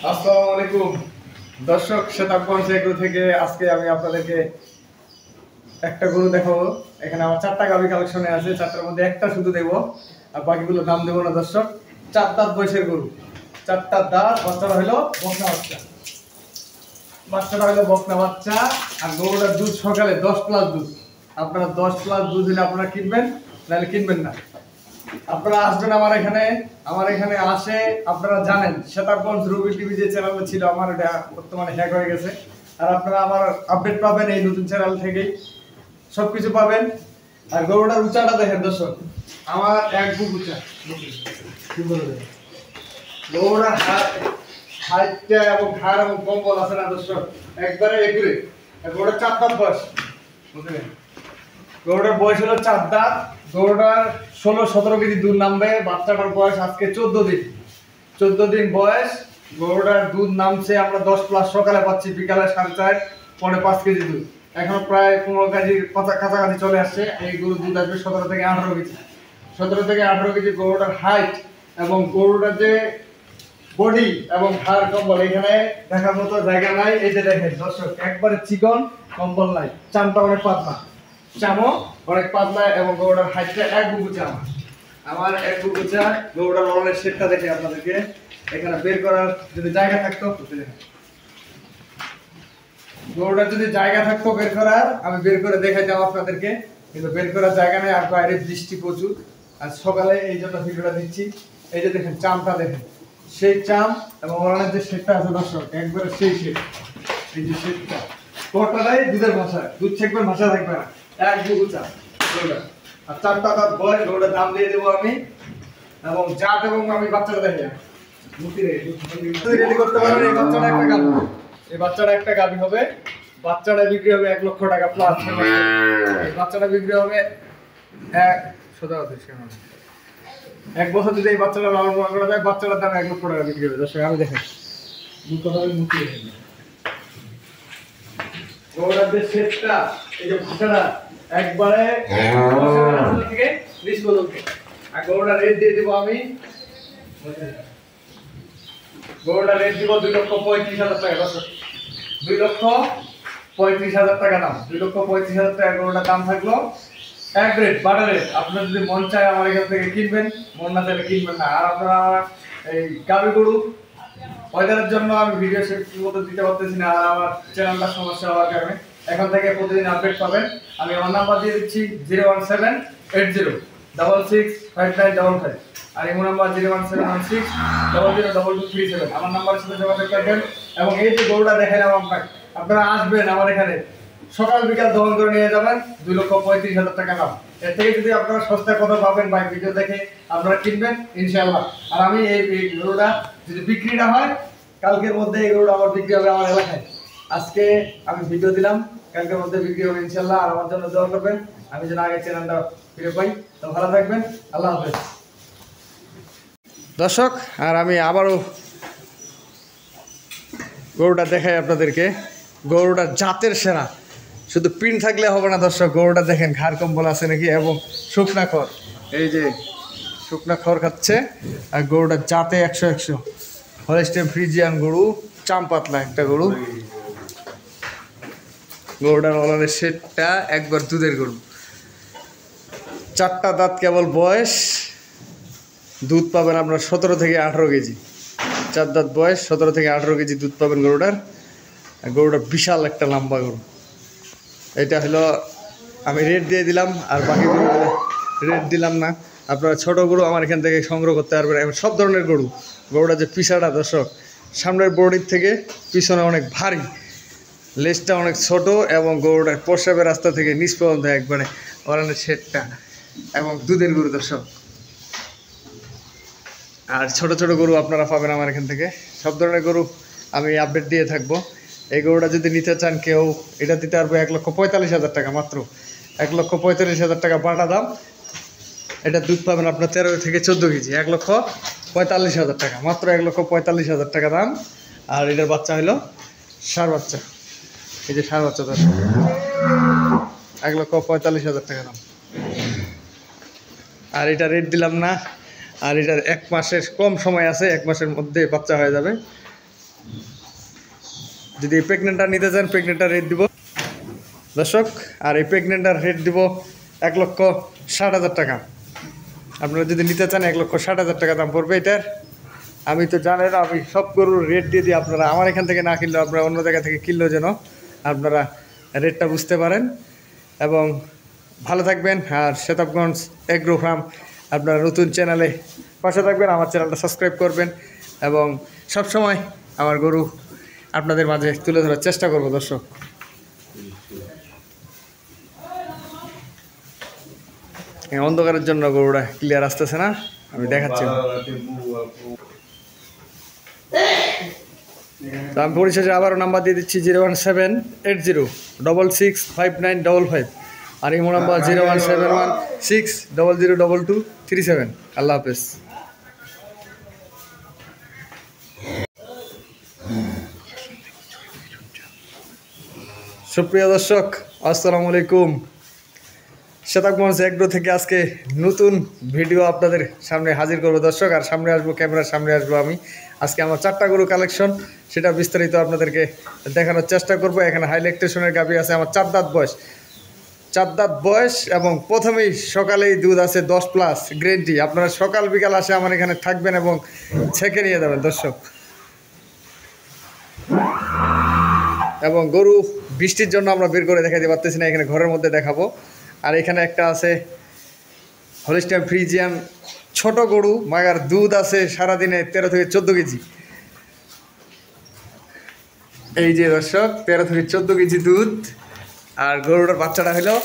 আসসালামু আলাইকুম দর্শক, শতাবগঞ্জ এগ্রো থেকে আজকে আমি আপনাদেরকে একটা গরু দেখাবো। এখানে আমার 4টা গাভী কালেকশনে আছে, 4টার মধ্যে একটা শুধু দেবো, আর বাকিগুলো দাম দেবো না দর্শক। 4 দাঁত বয়সের গরু, 4টা দাঁত, বাচ্চাটা হলো বকনা বাচ্চা, বকনা বাচ্চা। আর গরুটার দুধ সকালে 10+ দুধ। আপনারা 10+ দুধ হলে আপনারা কিনবেন, নাহলে কিনবেন না। আপনারা আসবেন আমার এখানে আসে। আপনারা জানেন শতাবগঞ্জ রুবি টিভি যে চ্যানেলটা ছিল আমার, এটা বর্তমানে হ্যাক হয়ে গেছে। আর আপনারা আমার আপডেট পাবেন এই নতুন চ্যানেল থেকেই, সবকিছু পাবেন। আর গরুটার উচ্চাটা দেখেন দর্শক, আমার এক বুক উচ্চা। গরুটার হাইটটা এবং ঘাড় এবং কম্বল আছে না দর্শক, একবারে একুরে। গরুটার 4 দাঁত বয়স, বুঝলেন? গরুটার বয়স হলো 4 দাঁত। গরুটার 16-17 কেজি দুধ নামবে। বাচ্চাটার বয়স আজকে 14 দিন বয়স। গরুটার দুধ নামছে আমরা 10+, সকালে পাচ্ছি, বিকালে 4.5 পৌনে 5 কেজি দুধ। এখন প্রায় 15 কেজির কাছাকাছি চলে আসছে। এই গরুর দুধ আসবে 17 থেকে 18 কেজি। 17 থেকে 18 কেজি গরুটার হাইট এবং গরুটার যে বডি এবং হাড় কম্বল, এখানে দেখার মতো জায়গা নাই। এই যে দেখেন দর্শক, একবারে চিকন, কম্বল নাই, চামটা অনেক পাতলা, চামও অনেক পাতলা। এবং গরুটার হাইটটা এক বুকুচা, আমার এক বুকুচা। গরুটার লনের শেডটা দেখে আপনাদেরকে এখানে বের করার যদি জায়গা থাকতো, গরুটার যদি জায়গা থাকতো বের করার, আমি বের করে দেখাইতাম আপনাদেরকে, কিন্তু বের করার জায়গা নেই। আর বাইরে বৃষ্টি প্রচুর, আর সকালে এই জন্য ভিডিওটা দিচ্ছি। এই যে দেখেন চামটা দেখেন, সেই চাম এবং লনের যে শেডটা আছে দর্শক, একবারে সেই শেড। এই যে শেডটা কোটাটাই দুধের ভাষা, দুধ ছেকবেন, ভাষা থাকবে না, এক বুকুচা গরুটা। আর 4টা দাঁত বয়স। গরুটার দাম দিয়ে দেবো আমি, এবং জাত এবং আমি বাচ্চাটা দেখে রেডি করতে পারেন। এই বাচ্চাটা একটা গাভী, এই বাচ্চাটা একটা গাভী হবে। বাচ্চাটা বিক্রি হবে 1 লক্ষ টাকা প্লাস। এই বাচ্চাটা বিক্রি হবে 1 বছর যদি এই বাচ্চাটা লালন পালন করা যায়, বাচ্চাটার দাম 1 লক্ষ টাকা বিক্রি হবে। দর্শক আমি দেখেন গরুটার যে শেপটা, এই যে ভাষাটা একবারে থেকে 20 পর্যন্ত। আর গরুটা রেট দিয়ে দিব আমি, গরুটা রেট দিব 2,35,000 টাকা। দর্শক 2,35,000 টাকা দাম, 2,35,000 টাকা গরুটার দাম থাকলো। এক রেট, বাটা রেট। আপনার যদি মন চায় আমার এখান থেকে কিনবেন, মন না চাইলে কিনবেন না। আর আপনারা আমার এই গাভী গরু ওয়েদারের জন্য আমি ভিডিও সেট মতো দিতে পারতেছি না, আর আমার চ্যানেলটা সমস্যা হওয়ার কারণে। এখন থেকে প্রতিদিন আপডেট পাবেন। আমি আমার নাম্বার দিয়ে দিচ্ছি 01780665955, আর এই নাম্বার 01716002237। আমার নাম্বারের সাথে যোগাযোগ করবেন। এবং এই যে গরুটা দেখালাম আপনাকে, আপনারা আসবেন আমার এখানে, সকাল বিকাল দহন করে নিয়ে যাবেন। 2,35,000 টাকা দাম। এর থেকে যদি আপনারা সস্তা কথা পাবেন বা ভিডিও দেখে আপনারা কিনবেন ইনশাআল্লাহ। আর আমি এই গরুটা যদি বিক্রি না হয়, কালকের মধ্যে এই গরুটা আমার বিক্রি হবে আমার এলাকায়। আজকে আমি ভিডিও দিলাম, কালকের মধ্যে বিক্রি হবে ইনশাআল্লাহ। আর আমার জন্য দোয়া করবেন, আমি যেন আগে চ্যানেলটা ফিরে পাই। তো ভালো থাকবেন, আল্লাহ হাফেজ দর্শক। আর আমি আবারও গরুটা দেখাই আপনাদেরকে। গরুটা জাতের সেরা, শুধু পিন থাকলে হবে না দর্শক। গরুটা দেখেন ঘাড় কম্বল আছে নাকি, এবং শুকনা খড়, এই যে শুকনা খড় খাচ্ছে। আর গরুটা জাতে 100 হলস্টেইন ফ্রিজিয়ান গরু, চাম পাতলা একটা গরু। গরুটার অলরের শেডটা একবার দুধের গরু। 4টা দাঁত কেবল বয়স। দুধ পাবেন আপনার 17 থেকে 18 কেজি। 4 দাঁত বয়স, 17 থেকে 18 কেজি দুধ পাবেন গরুটার। গরুটা বিশাল একটা লম্বা গরু। এটা হলো আমি রেট দিয়ে দিলাম, আর বাকি গরু রেট দিলাম না। আপনারা ছোটো গরু আমার এখান থেকে সংগ্রহ করতে পারবেন, এবং সব ধরনের গরু। গরুটা যে পিছাটা দর্শক, সামনের বডির থেকে পিছনে অনেক ভারী, লেজটা অনেক ছোট, এবং গরুটার প্রস্রাবের রাস্তা থেকে নিচ পর্যন্ত একবারে ওরানের শেডটা, এবং দুধের গরু দর্শক। আর ছোট ছোট গরু আপনারা পাবেন আমার এখান থেকে। সব ধরনের গরু আমি আপডেট দিয়ে থাকবো। এই গরুটা যদি নিতে চান কেউ, এটা দিতে পারবো 1,45,000 টাকা মাত্র। 1,45,000 টাকা বাটা দাম। এটা দুধ পাবেন আপনার 13 থেকে 14 কেজি। 1,45,000 টাকা মাত্র, 1,45,000 টাকা দাম। আর এটার বাচ্চা হলো ষাঁড় বাচ্চা, এই যে ষাঁড় বাচ্চা দর্শক, 1,45,000 টাকা দাম। আর এটা রেট দিলাম না, আর এটার 1 মাসের কম সময় আছে, 1 মাসের মধ্যে বাচ্চা হয়ে যাবে। যদি প্রেগনেন্টটা নিতে চান প্রেগনেন্টটার রেট দিব দর্শক। আর এই প্রেগনেন্টটার রেট দিব 1,60,000 টাকা। আপনারা যদি নিতে চান 1,60,000 টাকা দাম পড়বে এটার। আমি তো জানেন আমি সব গরুর রেট দিয়ে দিই, আপনারা আমার এখান থেকে না কিনলেও আপনারা অন্য জায়গা থেকে কিনলেও যেন আপনারা রেটটা বুঝতে পারেন। এবং ভালো থাকবেন। আর শেতাবগঞ্জ এগ্রো ফার্ম আপনারা নতুন চ্যানেলে পাশে থাকবেন, আমার চ্যানেলটা সাবস্ক্রাইব করবেন এবং সবসময় আমার গরু আপনাদের মাঝে তুলে ধরার চেষ্টা করব দর্শক। অন্ধকারের জন্য গরুটা ক্লিয়ার আসতেছে না, আমি দেখাচ্ছি। তো আমি পরিশেষে আবারও নাম্বার দিয়ে দিচ্ছি 01780665955 আর ইমো নাম্বার 01716002237। আল্লাহ হাফেজ। সুপ্রিয় দর্শক আসসালামু আলাইকুম। শেতাবগঞ্জ এগ্রো থেকে আজকে নতুন ভিডিও আপনাদের সামনে হাজির করবো দর্শক। আর সামনে আসবো, ক্যামেরার সামনে আসবো আমি। আজকে আমার 4টা গরু কালেকশন, সেটা বিস্তারিত আপনাদেরকে দেখানোর চেষ্টা করব। এখানে হাই ল্যাকটেশনের গাভী আছে আমার 4 দাঁত বয়স এবং প্রথমেই সকালেই দুধ আছে 10+ গ্যারান্টি। আপনারা সকাল বিকাল আসে আমার এখানে থাকবেন এবং ছেঁকে নিয়ে যাবেন দর্শক। এবং গরু বৃষ্টির জন্য আমরা বের করে দেখাতে পারতেছি না, এখানে ঘরের মধ্যে দেখাবো। আর এখানে একটা আছে হলিস্টাইন ফ্রিজিয়ান ছোট গরু, মাগার দুধ আছে সারাদিনে 13 থেকে 14 কেজি। এই যে দর্শক 13 থেকে 14 কেজি দুধ। আর গরুটার বাচ্চাটা হলো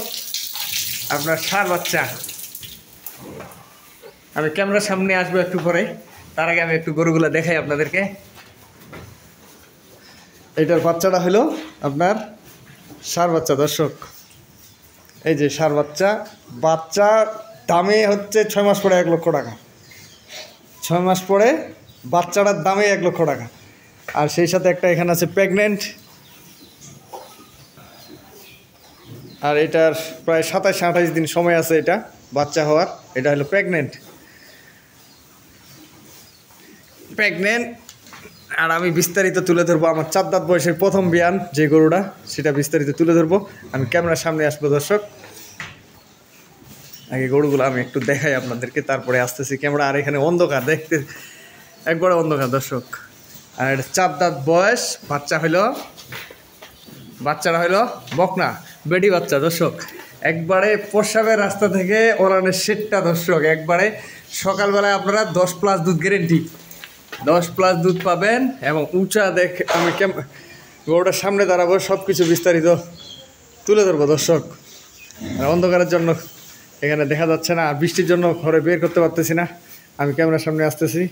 আপনার ষাঁড় বাচ্চা। আমি ক্যামেরার সামনে আসবো একটু পরে, তার আগে আমি একটু গরুগুলো দেখাই আপনাদেরকে। এইটার বাচ্চাটা হলো আপনার ষাঁড় বাচ্চা দর্শক। এই যে ষাঁড় বাচ্চা দামে হচ্ছে 6 মাস পরে 1 লক্ষ টাকা। 6 মাস পরে বাচ্চাটার দামে 1 লক্ষ টাকা। আর সেই সাথে একটা এখানে আছে প্রেগনেন্ট। আর এটার প্রায় 27-28 দিন সময় আছে এটা বাচ্চা হওয়ার। এটা হলো প্রেগনেন্ট। আর আমি বিস্তারিত তুলে ধরবো আমার 4 দাঁত বয়সের প্রথম বিয়ান যে গরুটা, সেটা বিস্তারিত তুলে ধরবো। আমি ক্যামেরার সামনে আসবো দর্শক। আগে গরুগুলো আমি একটু দেখাই আপনাদেরকে, তারপরে আসতেছি ক্যামেরা। আর এখানে অন্ধকার, দেখতে একবারে অন্ধকার দর্শক। আর এটা 4 দাঁত বয়স, বাচ্চাটা হইলো বকনা বেডি বাচ্চা দর্শক। একবারে প্রস্রাবের রাস্তা থেকে ওরানের সেটটা দর্শক। একবারে সকালবেলায় আপনারা 10+ দুধ গ্যারেন্টি, 10+ দুধ পাবেন। এবং উঁচা আমি গরুটার সামনে দাঁড়াবো, সব কিছু বিস্তারিত তুলে ধরবো দর্শক। আর অন্ধকারের জন্য এখানে দেখা যাচ্ছে না, আর বৃষ্টির জন্য ঘরে বের করতে পারতেছি না। আমি ক্যামেরার সামনে আসতেছি।